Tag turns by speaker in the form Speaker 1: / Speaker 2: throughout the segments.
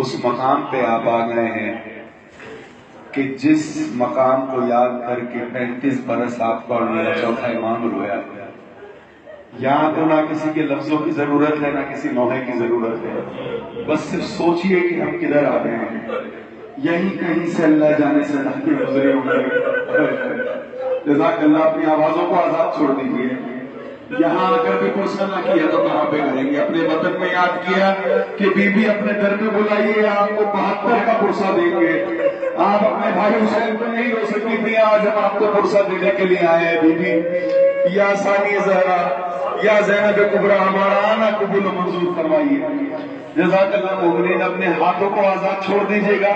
Speaker 1: اس مقام پہ آپ آ گئے ہیں کہ جس مقام کو یاد کر کے 35 برس آپ کا اور میرا چوتھا امام رویا. یہاں تو نہ کسی کے لفظوں کی ضرورت ہے نہ کسی نوحے کی ضرورت ہے، بس صرف سوچئے کہ ہم کدھر آ گئے ہیں. یہیں کہیں سے اللہ جانے سے نہ گزرے ہوں گے. جزاک اللہ. اپنی آوازوں کو آزاد چھوڑ دیجیے. یہاں آ کر بھی پرسہ نہ کیا تو کہاں پہ کریں گے؟ اپنے وطن میں یاد کیا کہ بی بی اپنے در پہ بلائیے، آپ کو 72 کا پرسہ دیں گے. آپ اپنے بھائی حسین کو نہیں رو سکتی تھی، آج ہم آپ کو پرسہ دینے کے لیے آئے ہیں. بی بی یا ثانی زہرا یا زینب کبریٰ ہمارا آنا قبول و منظور فرمائیے. جزاک اللہ. مومنین اپنے ہاتھوں کو آزاد چھوڑ دیجیے گا،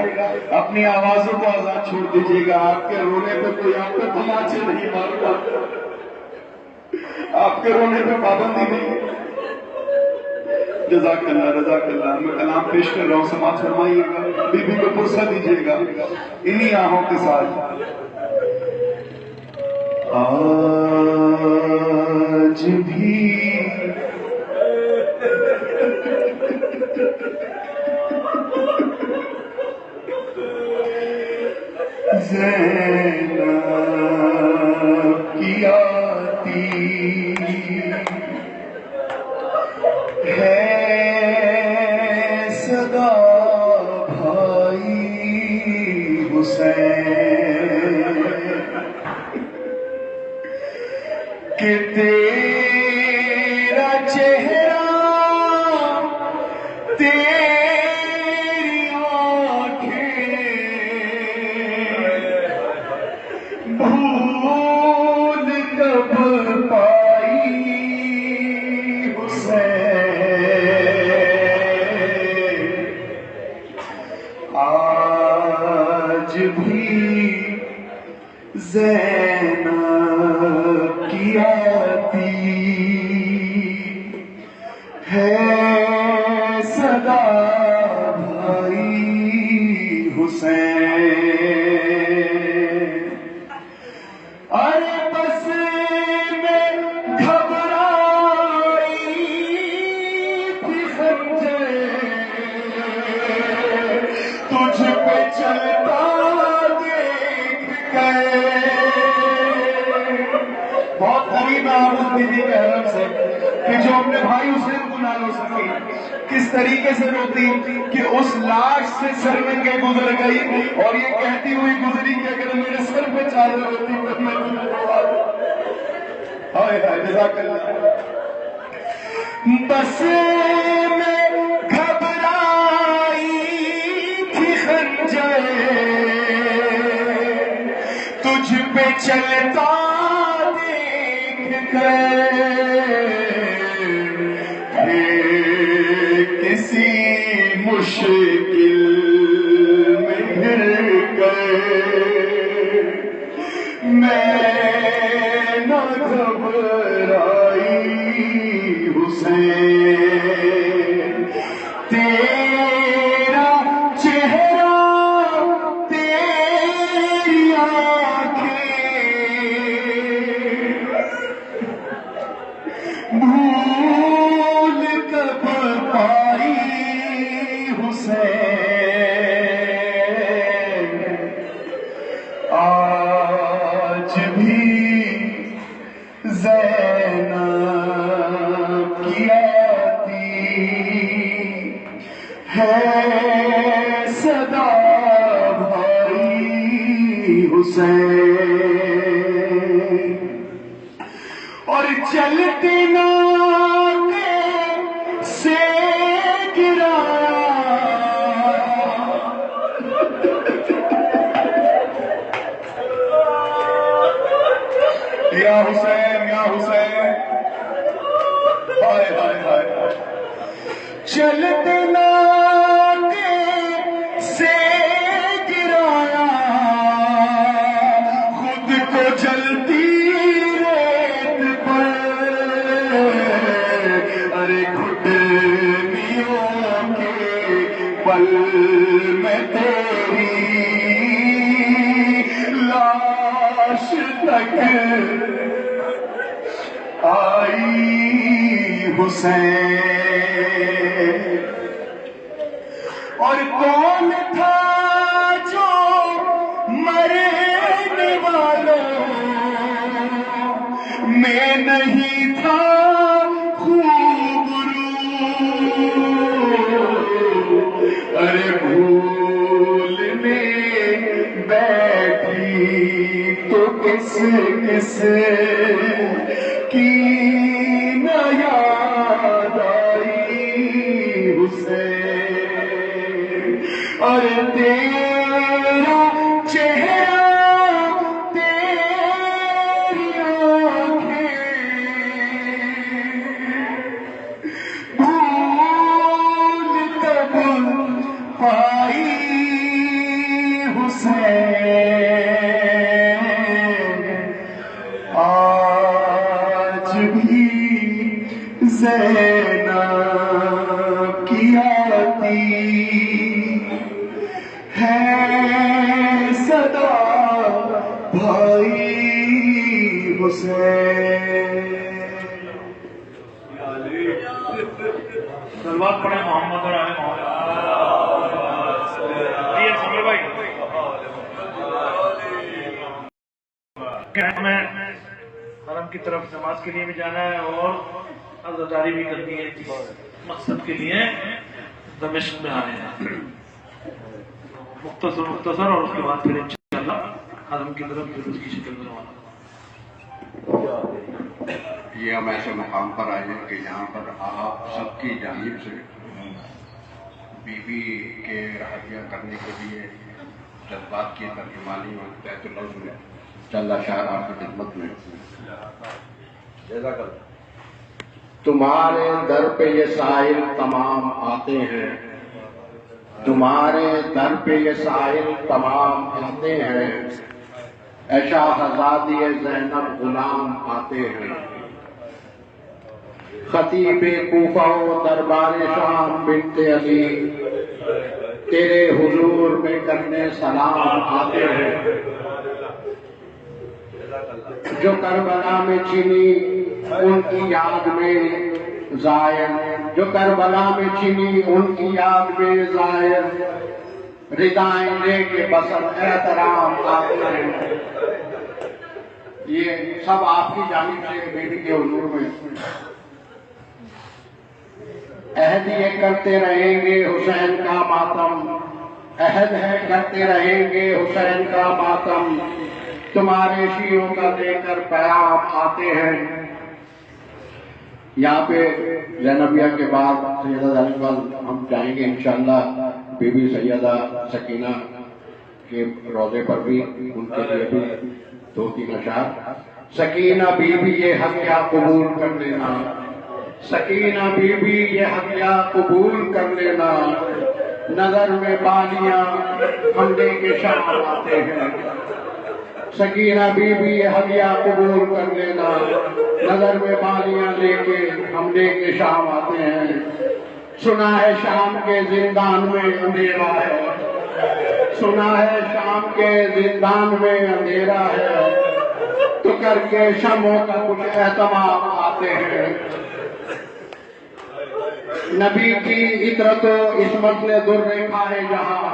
Speaker 1: اپنی آوازوں کو آزاد چھوڑ دیجیے گا. آپ کے رونے پہ کوئی آپ کو تماچے نہیں مارتا، آپ کے رونے پہ پابندی نہیں. جزاک اللہ رضاک اللہ. میں کلام پیش کر رہا ہوں، سماعت فرمائیے گا. بی بی کو پرسہ دیجیے گا انہی آہوں کے ساتھ. آج بھی زینب کی آتی ہے صدا بھائی حسین کہ تیرا چہرہ تیری آنکھیں بھول کب پائی حسین. آج بھی زینب کی آتی ہے صدا بھائی حسین. ارے بس میں گھبرائی تھی خنجر تجھ پہ چلتا دیکھ کر. بہت قریب ہے آپ اس بیوی کے حرم سے کہ جو اپنے بھائی حسین کو نہ رو سکی. کس طریقے سے روتی کہ اس لاش سے سرنگے گزر گئی اور یہ کہتی ہوئی گزری کہ اگر میرے سر پہ چادر ہوتی تو میں تمہیں روتا. ہائے ہائے. جزاک اللہ. بس میں گھبرائی تھی خنجر تجھ پہ چلتا دیکھ کر. کسی مشکل میں گر گئے میں نہ گھبرائی حسین. تیرا چہرہ تیری آنکھیں بھول کب پائی حسین. آج بھی زینب کی آتی ہے صدا بھائی حسین. اور چلتے ناکے سے گرایا یا حسین یا حسین. ہائے ہائے ہائے. چلتے ناکے سے گرایا خود کو جلتی ریت پر. ارے گھٹنیوں کے پل میں تیری لاش تک آئی حسین. اور کون تھا جو مرنے والوں میں نہیں تھا خوبرو؟ ارے بھولنے بیٹھی تو کس کس کی نہ یاد آئی حسین؟ اور تیرا چہرہ تیری آنکھیں بھول تب پائی حسین، آج بھی زینب کی آتی ہے صدا بھائی حسین۔
Speaker 2: سلوات پڑھیں محمد اور آل محمد۔ سمیر بھائی ہمیں حرم کی طرف نماز کے لیے بھی جانا ہے اور عزاداری بھی کرنی ہے، جس مقصد کے لیے دمشق میں آئے ہیں۔ مختصر اور اس کے بعد پھر انشاءاللہ حرم کی طرف جلوس کی شکل میں روانہ۔
Speaker 3: یہ ہم ایسے مقام پر آئے ہیں کہ یہاں پر آپ سب کی جانب سے بی بی کے رہائیاں کرنے کے لیے جذبات کی ترجمانی اور تحت اللفظ میں چند اشعار آپ کی خدمت میں۔ تمہارے در پہ یہ سائل تمام آتے ہیں، تمہارے در پہ یہ سائل تمام آتے ہیں، اے شاہزادی زینب غلام آتے ہیں، خطیب کوفہ و دربار شام بنت علی تیرے حضور میں کرنے سلام آتے ہیں، جو کربلا میں چنی ان کی یاد میں زائر، جو کربلا میں چنی ان کی یاد میں زائر، ردائیں لے کے بسر احترام آتے ہیں۔ یہ سب آپ کی جانب سے بیٹی کے حضور میں عہد یہ کرتے رہیں گے حسین کا ماتم، عہد ہے کرتے رہیں گے حسین کا ماتم، تمہارے شیعوں کا دے کر پیام آتے ہیں۔ یہاں پہ زینبیہ کے بعد سیدہ زینب ہم جائیں گے انشاءاللہ بی بی سیدہ سکینہ کے روضے پر بھی، ان کے لیے بھی دو تین اشعار۔ سکینہ بی بی یہ ہدیہ قبول کر لینا، سکینہ بی بی یہ ہدیہ قبول کر لینا، نظر میں بالیاں ہم دے کے شام آتے ہیں۔ سکینہ بی بی یہ ہدیہ قبول کر لینا، نظر میں بالیاں لے کے ہم لے کے شام آتے ہیں۔ سنا ہے شام کے زندان میں اندھیرا ہے، سنا ہے شام کے زندان میں اندھیرا ہے، تو کر کے شمعوں کا کچھ اہتمام آتے ہیں۔ نبی کی عطرت و عصمت نے در کھائے جہاں،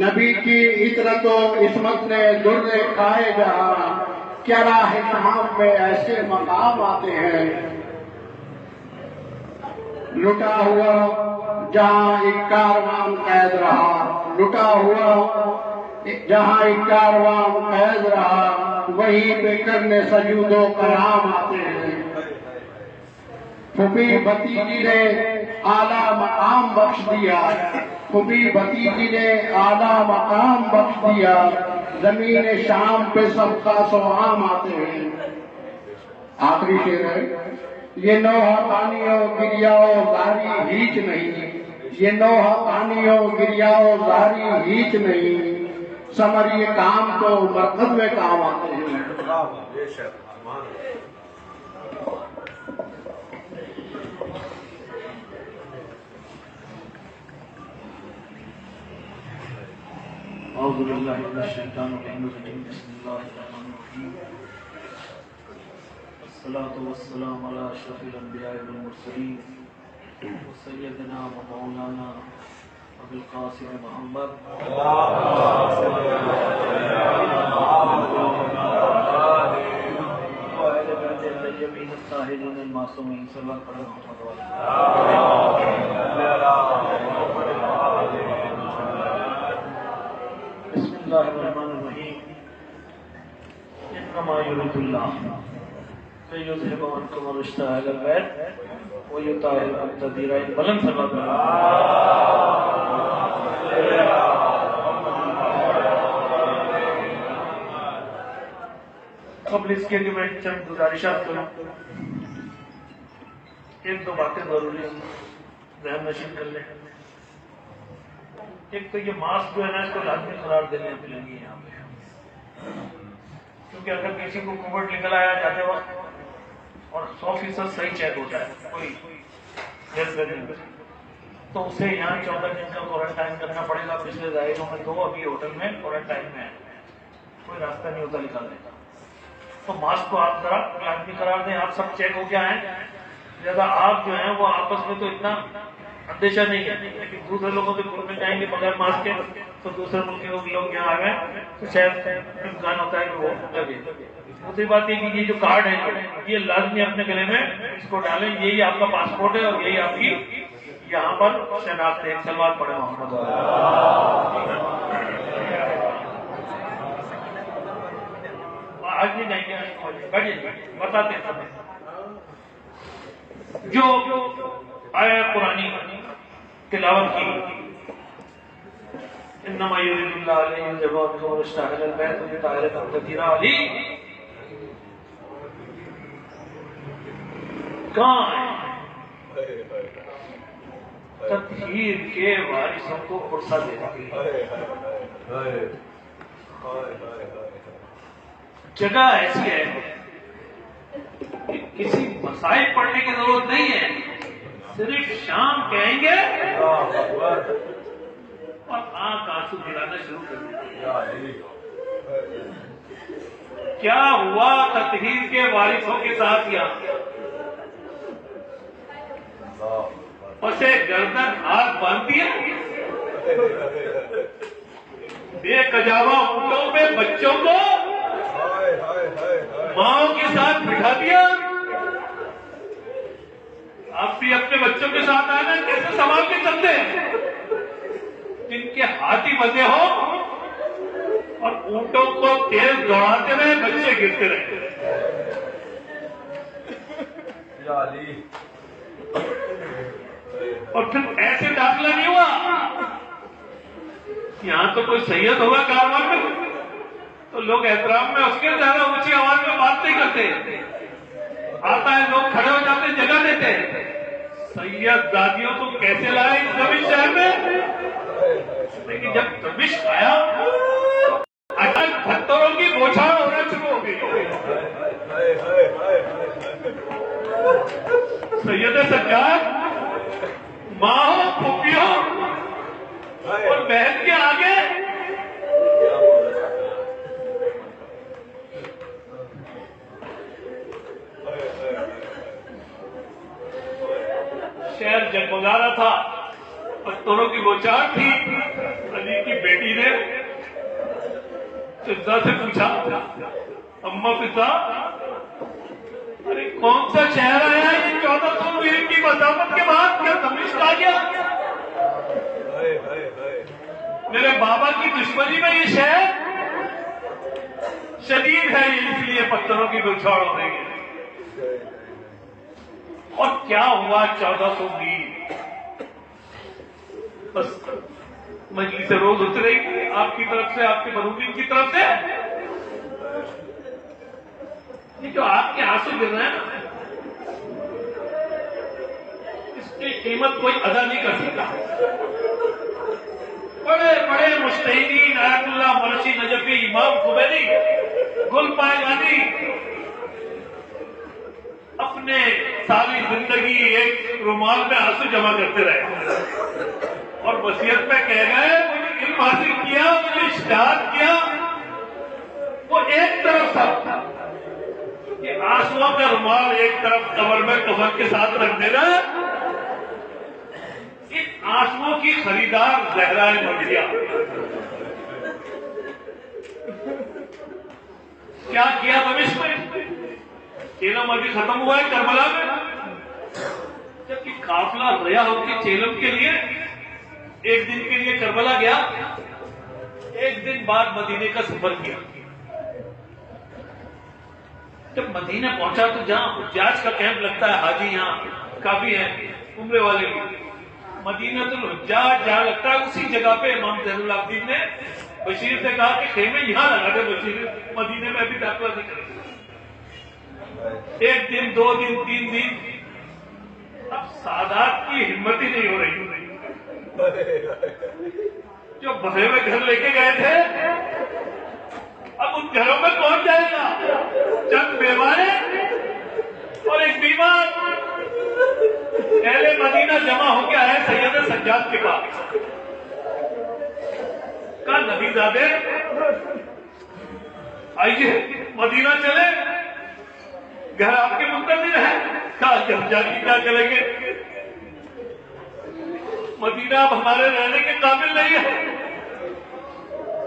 Speaker 3: نبی کی عطرت و عصمت نے در کھائے جہاں، کیا راہ شام میں ایسے مقام آتے ہیں۔ لٹا ہوا جہاں ایک کاروان قید رہا، لٹا ہوا جہاں ایک کاروان قید رہا، وہیں پہ کرنے سجود و قیام آتے ہیں۔ پھوپھی بھتیجی نے اعلیٰ مقام بخش دیا، پھوپھی بھتیجی نے اعلیٰ مقام بخش دیا، زمین شام پہ سب خاص و عام آتے ہیں۔ آخری شعر ہے، یہ نوحہ پانیوں گریاؤ زاری ہیچ نہیں، یہ نوحہ پانیوں گریاؤ زاری ہیچ نہیں، سمر یہ کام تو مرکز میں کام آتے ہیں۔
Speaker 2: اعوذ باللہ من الشیطان الرجیم، بسم اللہ الرحمن الرحیم، الصلاۃ والسلام علی اشرف الانبیاء والمرسلین، سیدنا و مولانا وبالقاسم محمد وآل بیت الطیبین الطاہرین المعصومین صلی اللہ علیہ وسلم. بسم اللہ الرحمن الرحیم. انما یرید اللہ لیذھب عنکم الرجس اہل البیت ویطہرکم تطہیرا. بلند صلوات قبل اس کے لیے میں چند گزارشات کروں. ایک دو باتیں ضروری ذہن نشین کر لیں. ایک تو یہ ماسک جو ہے نا اس کو لازمی قرار دینے کے لیے یہاں پہ، کیونکہ اگر کسی کو کووڈ نکل آیا جاتے وقت اور 100% صحیح چیک ہوتا ہے کوئی تو اسے یہاں 14 دن کا کوارنٹائن کرنا پڑے گا. پچھلے ظاہروں میں 2 ابھی ہوٹل میں کوارنٹائن میں ہے، کوئی راستہ نہیں ہوتا نکالنے کا. تو ماسک کو آپ ذرا لازمی قرار دیں. آپ سب چیک ہو کے آئیں. لہٰذا آپ جو ہیں وہ آپس میں تو اتنا اندیشہ نہیں ہے، لیکن دوسرے لوگوں سے گھر میں جائیں گے بغیر ماسک کے تو دوسرے ملک کے لوگ یہاں آ گئے تو شاید امکان ہوتا ہے کہ وہ لگے. دوسری بات یہ کہ یہ جو کارڈ ہے یہ لازمی اپنے گلے میں اس کو ڈالیں. یہی آپ کا پاسپورٹ ہے اور یہی آپ کی یہاں پر شناخت ہے. سلوات پڑھے محمد. آج نہیں جائیں گے، بتاتے ہیں جو آیا قرآنی تلاوت کی. انما یرید اللہ لیذھب عنکم الرجس اہل البیت ویطہرکم تطہیرا. علی کہاں ہے تطہیر کے وارثوں کو فرصت دینے کے لیے؟ جگہ ایسی ہے کہ کسی مسائل پڑھنے کی ضرورت نہیں ہے. صرف شام کہیں گے اور آنکھ آنسو گرانا شروع کر دیں. کیا ہوا تطہیر کے وارثوں کے ساتھ یہاں؟ اسے گردن ہاتھ باندھ دیا، بے کجاوا اونٹوں پہ بچوں کو ماؤں کے ساتھ بٹھا دیا. آپ بھی اپنے بچوں کے ساتھ آنا کیسے سنبھال کے چلتے ہیں؟ جن کے ہاتھی بندھے ہو اور اونٹوں کو تیز دوڑاتے رہے، بچے گرتے رہے. اور پھر ایسے داخلہ نہیں ہوا. یہاں تو کوئی سید ہوگا کاروان میں تو لوگ احترام میں اس کے زیادہ اونچی آواز میں بات نہیں کرتے. آتا ہے لوگ کھڑے ہو جاتے جگہ دیتے. سید دادیوں کو کیسے لائے اس دمشق شہر میں؟ لیکن جب دمشق آیا اچانک پتھروں کی بوچھاڑ ہونا شروع ہو گئی. سید سجاد ماں ہو پھوپھی ہو اور بہن کے آگے شہر جگمگا تھا، پتھروں کی بوچھاڑ تھی. علی کی بیٹی نے فضا سے پوچھا، اماں فضا ارے کون سا شہر آیا یہ 1400 میل کی مسافت کے بعد؟ کیا دمشق آ گیا؟ میرے بابا کی دشمنی میں یہ شہر شدید ہے، اس لیے پتھروں کی بوچھاڑ ہو رہی ہے. اور کیا ہوا 1400 میل؟ بس مجلس روز اترے آپ کی طرف سے، آپ کے مرحومین کی طرف سے. یہ جو آپ کے آنسو گر رہے ہیں نا، اس کی قیمت کوئی ادا نہیں کر سکتا. بڑے بڑے مجتہدین آیت اللہ مرشی نجفی، امام خمینی، گل پائے گاندھی اپنے ساری زندگی ایک رومال میں آنسو جمع کرتے رہے اور وصیت میں کہہ گئے مجھے علم حاصل کیا، مجھے اشتہاد کیا. وہ ایک طرف تھا کہ آنسوؤں کا رومال ایک طرف قبر میں کفن کے ساتھ رکھ دینا. آنسوؤں کی خریدار زہرا مرضیہ کیا کیا دمشق میں؟ چیلم ابھی ختم ہوا ہے کربلا میں، جبکہ قافلہ ریا ہو کے چیلم کے لیے ایک دن کے لیے کربلا گیا، ایک دن بعد مدینے کا سفر کیا۔ جب مدینہ پہنچا تو جہاں حجاج کا کیمپ لگتا ہے، حاجی یہاں کافی ہیں عمرے والے بھی، مدینہ الحجاج جہاں لگتا ہے اسی جگہ پہ امام زین العابدین نے بشیر سے کہا کہ خیمے یہاں لگا دے، بشیر مدینے میں ابھی داخلہ نہیں کرے۔ ایک دن، 2 دن، 3 دن، اب سادات کی ہمت ہی نہیں ہو رہی، جو بھرے ہوئے گھر لے کے گئے تھے اب ان گھروں میں کون جائے گا؟ چند بیوائیں اور ایک بیمار۔ اہل مدینہ جمع ہو کے آئے سید سجاد کے پاس، کہا نبی زادے آئیے مدینہ چلے، گھر آپ کے منتظر ہیں۔ کہا جب جا کے کیا کریں گے، مدینہ اب ہمارے رہنے کے قابل نہیں ہے۔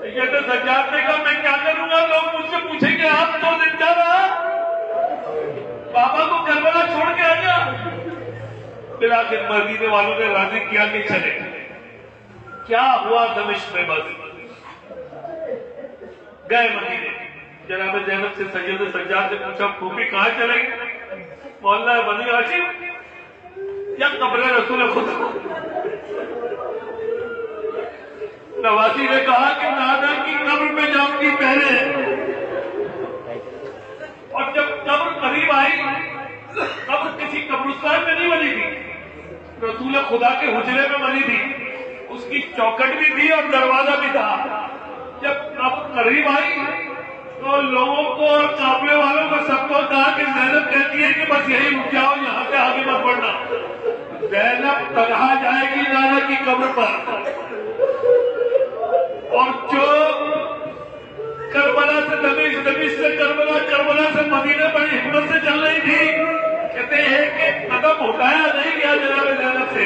Speaker 2: سید سجاد نے کہا میں کیا کروں گا، لوگ مجھ سے پوچھیں گے آپ 2 دن جا رہا، بابا کو کربلا چھوڑ کے آ جا۔ بلاخر مدینے والوں نے راضی کیا کہ چلے۔ کیا ہوا دمشق میں؟ بس گئے مدینے، جناب زینب سے سید سجاد سے پوچھا پھوپھی کہاں چلیں گے؟ محلہ بنی ہاشم یا قبر رسول خدا؟ نواسی نے کہا کہ نانا کی قبر پہ جاؤں گی پہلے، اور جب قبر قریب آئی، قبر کسی قبرستان میں نہیں بنی تھی، رسول خدا کے حجرے میں بنی تھی، اس کی چوکھٹ بھی تھی اور دروازہ بھی تھا۔ جب قبر قریب آئی تو لوگوں کو اور قافلے والوں کو سب کو کہا کہ زینب کہتی ہے کہ بس یہی رک جاؤ، یہاں سے آگے مت بڑھنا۔ زینب تنہا جائے گی نانا کی قبر پر، اور جو کربلا سے دمشق، دمشق سے کربلا، کربلا سے مدینہ بڑی ہمت سے چل رہی تھی، کہتے ہیں کہ قدم اٹھایا نہیں گیا جناب زینب سے،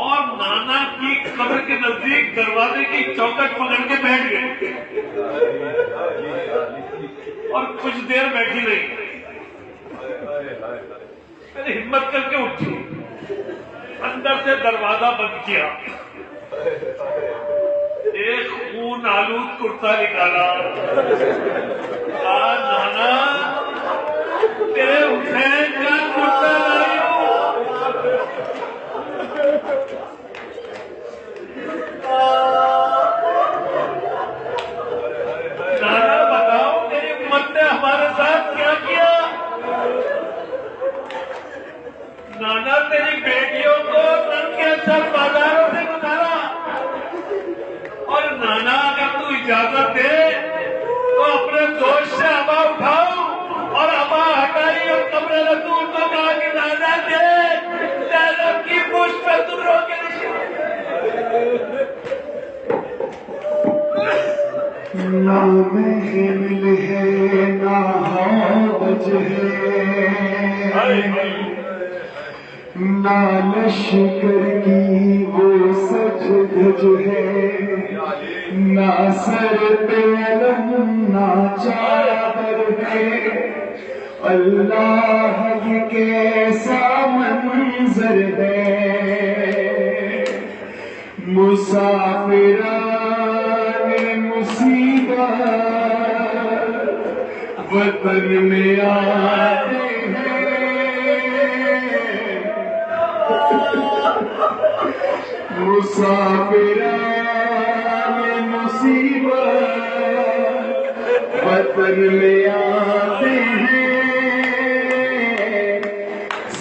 Speaker 2: اور نانا کی قبر کے نزدیک دروازے کی چوکھٹ پکڑ کے بیٹھ گئے، اور کچھ دیر بیٹھی رہی، پھر ہمت کر کے اٹھی، اندر سے دروازہ بند کیا، ایک خون آلود کرتا نکالا، کہا نانا تیرے حسین کا کرتا لائی ہوں۔ نانا بتاؤ تیری امت نے ہمارے ساتھ کیا کیا؟ نانا تیری بیٹیوں کو رنگ کے سر بازاروں سے گزارا، اور نانا اگر تو اجازت دے تو اپنے دوست سے ابا اٹھاؤ، اور ابا ہٹائی اور قبر رسول کو کہا کہ نانا دے زینب کی پشت پہ تم رو کے
Speaker 1: نہ محمل ہے نہ حاج ہے، نہ لشکر کی وہ سج دھج ہے، نہ سر پہ علم نہ چادر ہے، اللہ یہ کیسا منظر ہے، مسافران مصیبت وطن میں آتے مسافران مصیبت وطن میں آتے ہیں،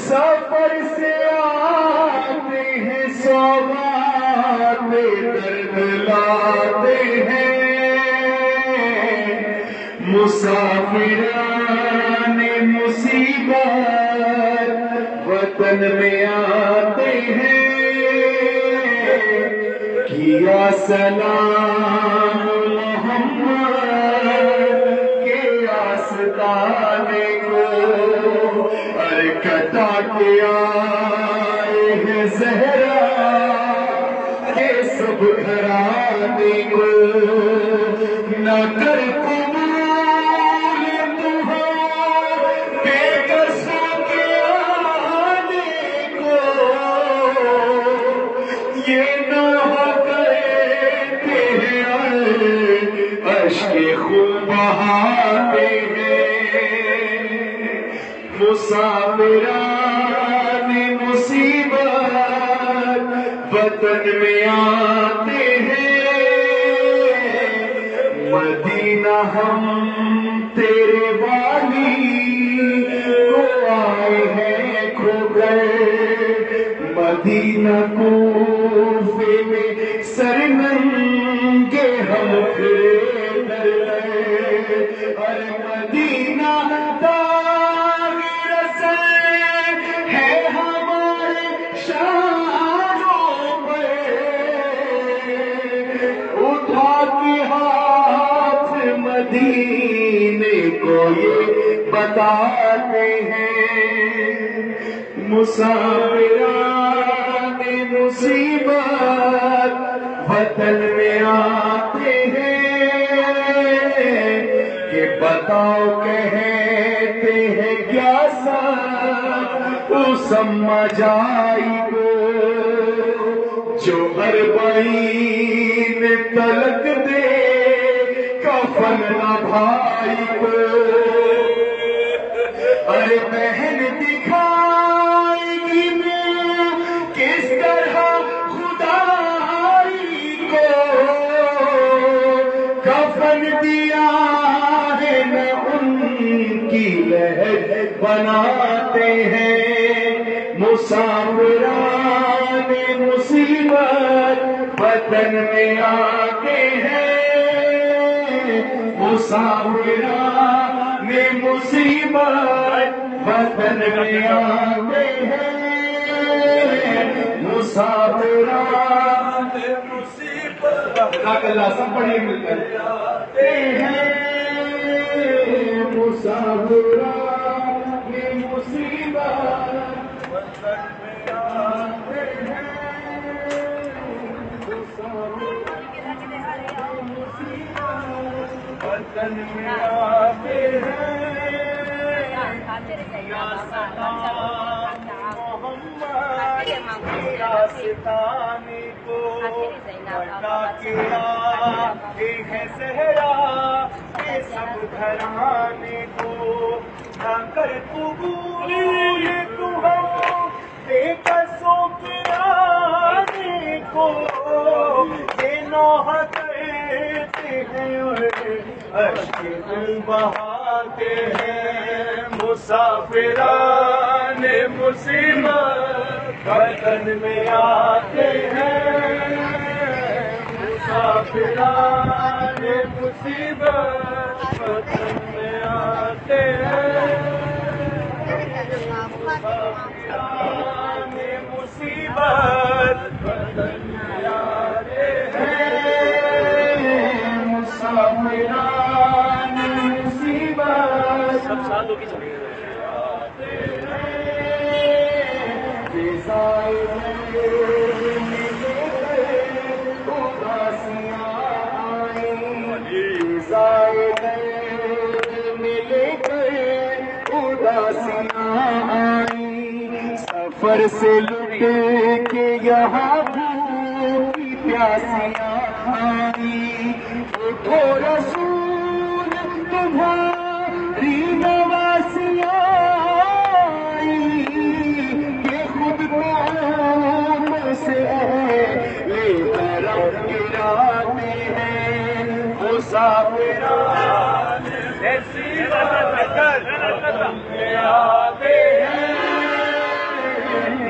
Speaker 1: سفر سے آتے ہیں سوغات درد لاتے ہیں، مسافران مصیبت وطن میں آتے ہیں، کیا سلام محمد کے آستانے کو، ارے کٹا کے آئے ہیں زہر نہ کر قبول تو بے قصوں کے آنے کو، یہ نہ ہو کہتے ہیں اشک خون بہاتے ہیں، مسافران مصیبت وطن میں آتے ہیں، مدینہ ہم تیرے والی کو آئے ہیں کھو کر، مدینہ کوفے میں سرننگے ہم پھرے در در، ارے مدینہ داغ رسل ہے ہمارے شانوں پر، اٹھا کے ہاتھ مدینے کو یہ بتاتے ہیں، مسافران مصیبت وطن میں آتے ہیں، کہ بتاؤ کہتے ہیں کیا اسما جائی کو، جو اربعین تلک دے کفن نہ بھائی کو، ارے بہن دکھائے گی میں کس طرح خدائی کو، کفن دیا ہے نہ ان کی لہر بناتے ہیں، مسافران مصیبت وطن میں آتے ہیں، مسافران مصیبت وطن میں آتے ہیں، مسافران مصیبت جزاک اللہ سب پڑھیے مل کر آتے ہیں، مسافران مصیبت وطن میں آتے ہیں، وطن میں آتے ہیں، یا سلام محمد یا ستانے کو بڑا کیا ہے زہرا یہ سب گھرانے کو، نہ کر قبول تو ہم بے قصوں کے آنے کو، یہ نوح کرتے ہیں اشک خون بہاتے ہیں، مسافران مصیبت وطن میں آتے ہیں، مسافران مصیبت وطن میں آتے ہیں، مسافران مصیبت وطن میں آتے ہیں، مسافران مصیبت سب ساتھوں کی چلی سفر سے لٹ کے یہاں کی پیاسیاں آئی، اٹھو رسول تمہاری نواسیاں آئی، کہ خود قوم سے لے کر گراتے ہیں، مسافران آتے ہیں،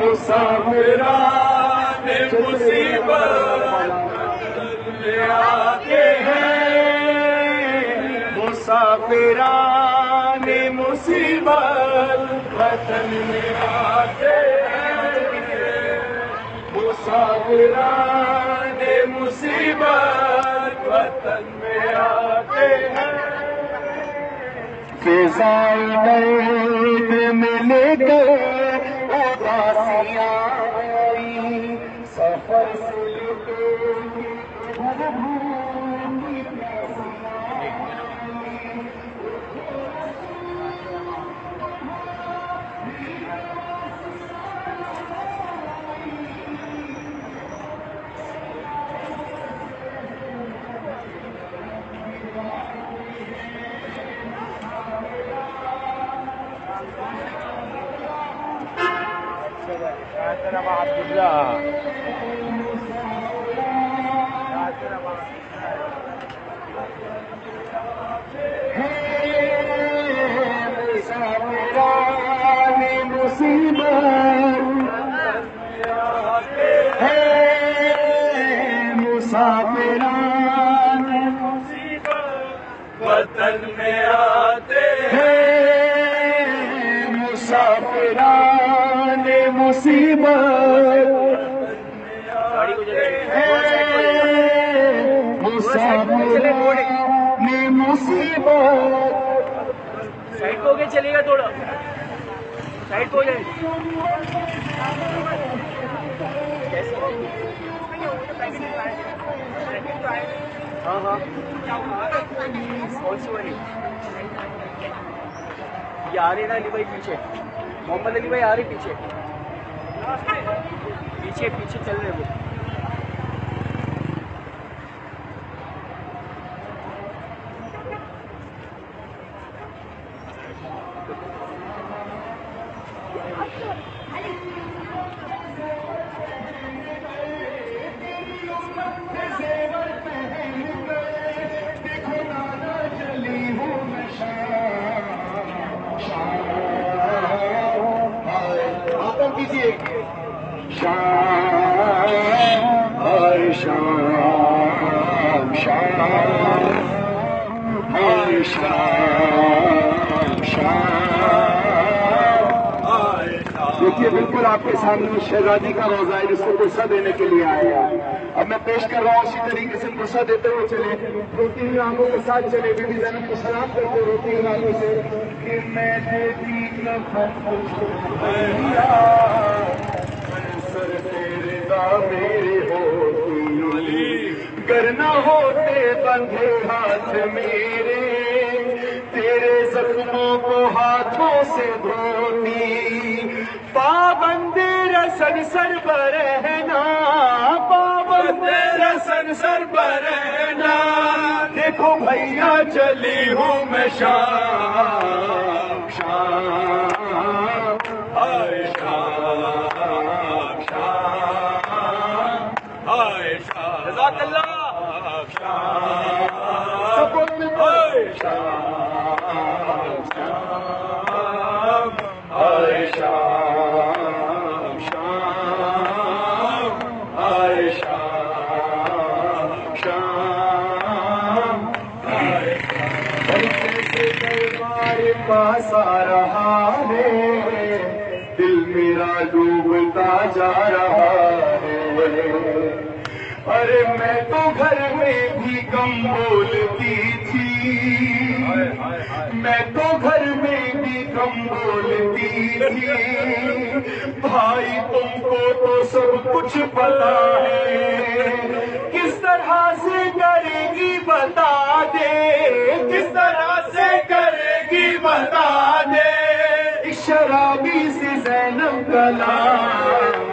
Speaker 1: مسافران مصیبت میں آتے ہیں، مسافران مصیبت وطن میں آتے ہیں، مسافران مصیبت وطن میں آتے ہیں، فضائے درد میں لے کر اداسیاں آئی، سفر سے لٹ
Speaker 4: وطن میں آتے ہیں مسافران مصیبت، مسافران مصیبت.
Speaker 5: سائڈ ہو گئے چلے گا، تھوڑا سائڈ ہو جائے. ہاں ہاں کون سی والی یہ آ رہے نا علی بھائی پیچھے، محمد علی بھائی آ رہے پیچھے پیچھے پیچھے چل رہے وہ.
Speaker 4: دیکھیے بالکل آپ کے سامنے شہزادی کا روزہ ہے جس کو غصہ دینے کے لیے آئے ہیں. اب میں پیش کر رہا ہوں اسی طریقے سے غصہ دیتے ہوئے چلے، روتی ہوئی آنکھوں کے ساتھ چلے. بی بی زینب کو سلام کرتے روتی ہوئی آنکھوں سے کہ میں دیتی کفن سر تیرے دا میرے ہوتی، گر نہ ہوتے بندھے ہاتھ میرے، تیرے زخموں کو ہاتھوں سے دھوتی. پابند رسن سر پر رہنا، پابند رسن سر پر رہنا، دیکھو بھیا چلی ہوں میں شام شام آئے شام شام آئے شام. جزاک اللہ. شام سب آئے شام شام آئے شام شام آئے شام شام آئے شام. کیسے دربار پاس آ رہا ہے، دل میرا ڈوبتا جا رہا ہے. ارے میں تو گھر میں بھی کم بولتی تھی، میں تو گھر میں بھی کم بولتی تھی. بھائی تم کو تو سب کچھ پتا ہے، کس طرح سے کرے گی بتا دے، کس طرح سے کرے گی بتا دے. ایک شرابی سے زینب کا نام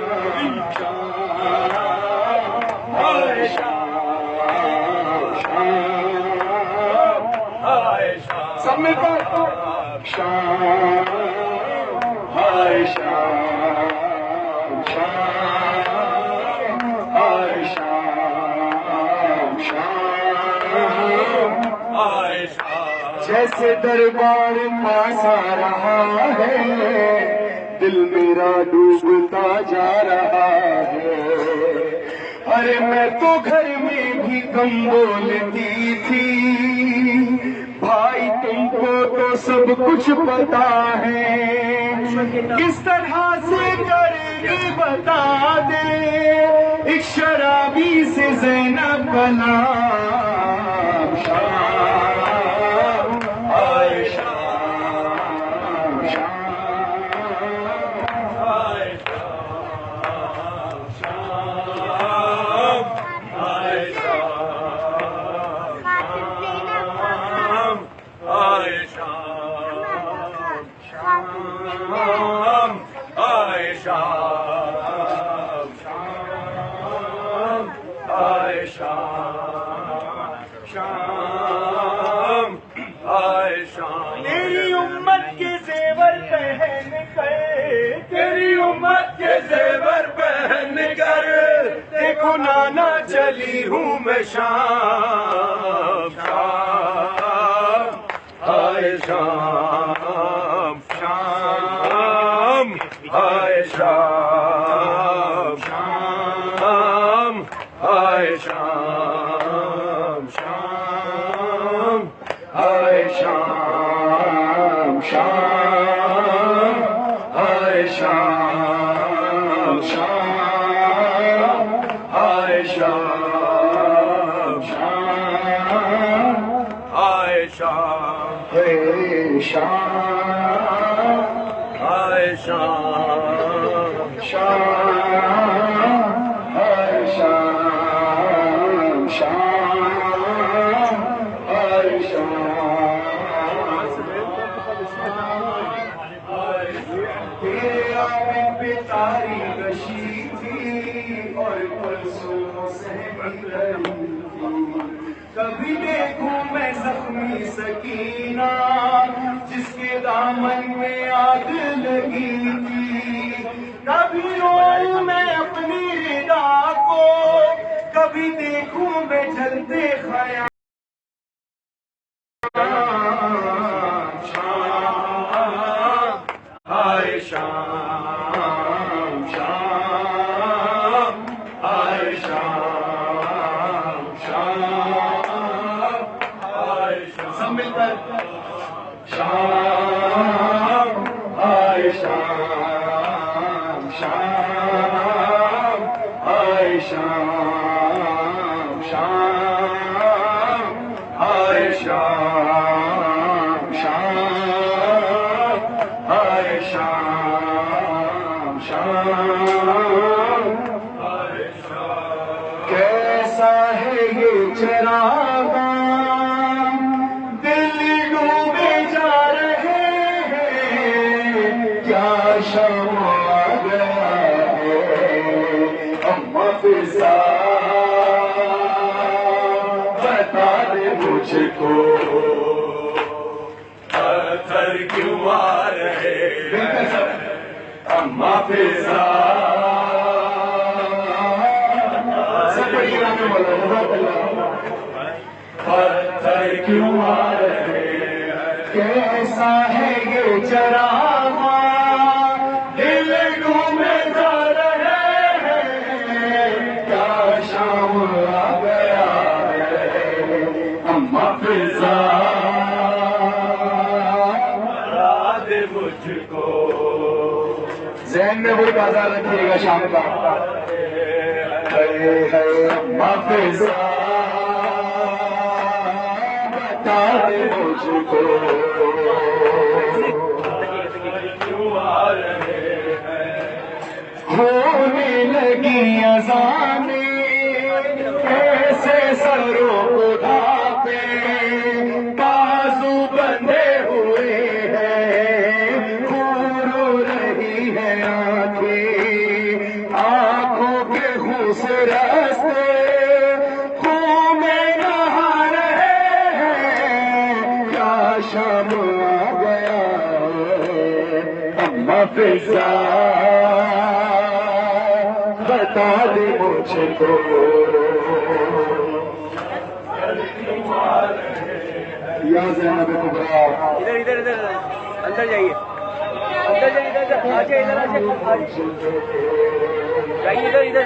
Speaker 4: آئے شام شام آئے شام. سب میں شام آئے شام شام آئے شام شام آئے شام. جیسے دربار پاس آ رہا ہے، دل میرا ڈوبتا جا رہا ہے. ارے میں تو گھر میں بھی کم بولتی تھی، بھائی تم کو تو سب کچھ پتا ہے، کس طرح سے کرے گی بتا دے. ایک شرابی سے زینب کا نام شام آئے شام شام آئے شام شام آئے شام آئے شام شام آئے شام شام آئے شام شام آئے شام. تیری امت کے زیور پہن کر، تیری امت کے زیور سنانا چلی ہوں میں شام شام ہائے شام شام ہائے شام شام ہائے شام شام ہائے شام شام ہائے شام شام ہائے شام شام ہائے شام ہے شام ہائے شام شام ہائے شام شام ہائے تیرے آنے پہ تاری گشی تھی اور پلسوں سے کبھی دیکھوں میں زخمی سکینہ جس کے دامن میں آگ لگی تھی، کبھی روؤں میں اپنی ردا کو، کبھی دیکھوں میں جلتے خیال ہائے شام شام ہائے شام شام ہائے شام سب مل کر شام ہائے شام شام ہائے شام شام ہائے شام شام ہائے شام شام ہائے شام کیسا ہے یہ چراغاں دل ڈوبے جا رہے ہیں، کیا شام آ گیا ہے اما فضا بتا دے مجھ کو پتھر کیوں آ رہے اما فضا پتھر کیوں آ رہے کیسا ہے یہ چراغاں دل ڈوبے جا رہے ہیں، کیا شام آ گیا ہے اما فضا مجھ کو ذہن میں وہی بازار رکھیے گا شام کا اما فضا بتا دے مجھ کو کیوں آ رہے ہیں، ہونے لگی اذانیں ایسے سروں کو ڈھانپے بازو بندھے ہوئے آنکھوں کے خوش راستے خون میں نہا رہے ہیں، کیا شام آ گیا اما فضا بتا دے مجھ کو یا زینب کبریٰ
Speaker 5: ادھر ادھر ادھر اندر جائیے، اندر جائیے، ادھر آجائے، ادھر آجائے، جائیے ادھر ادھر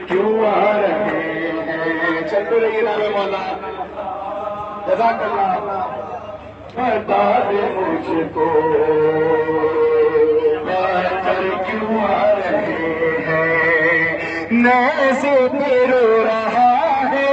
Speaker 4: کیوں آ رہے ہیں، چلتے رہیے نام مولا جزاک اللہ، بتا دے مجھ کو پتھر کیوں آ رہے ہیں، نیزے پہ رو رہا ہے